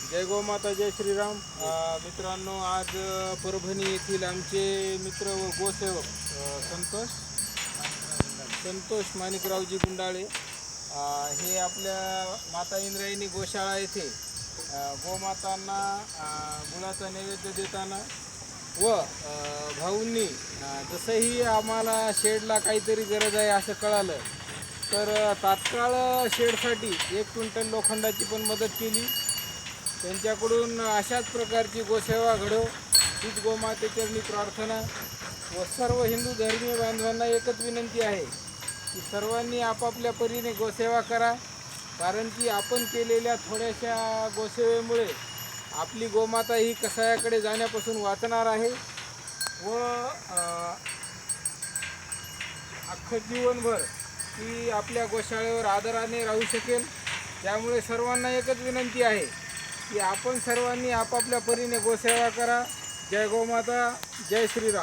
जय गोमाता जय श्रीराम. मित्रांनो, आज परभणी येथील आमचे मित्र व गोसेवक संतोष माणिकरावजी गुंडाळे हे आपल्या माता इंद्रायणी गोशाळा येथे गोमातांना गुळाचा नैवेद्य देताना व भाऊंनी जसंही आम्हाला शेडला काहीतरी गरज आहे असं कळालं तर तात्काळ शेडसाठी 1 क्विंटल लोखंडाची पण मदत केली. त्यांच्याकडून अशाच प्रकारची गोसेवा घडो हीच गोमातेचरणी प्रार्थना. व सर्व हिंदू धर्मीय बांधवांना एकच विनंती आहे की सर्वांनी आपापल्या परीने गोसेवा करा, कारण की आपण केलेल्या थोड्याशा गोसेवेमुळे आपली गोमाता ही कसायाकडे जाण्यापासून वाचणार आहे व अख्खं जीवनभर ती आपल्या गोशाळेवर आदराने राहू शकेल. त्यामुळे सर्वांना एकच विनंती आहे की आपण सर्वांनी आपापल्या परीने गोसेवा करा. जय गोमाता, जय श्रीराम.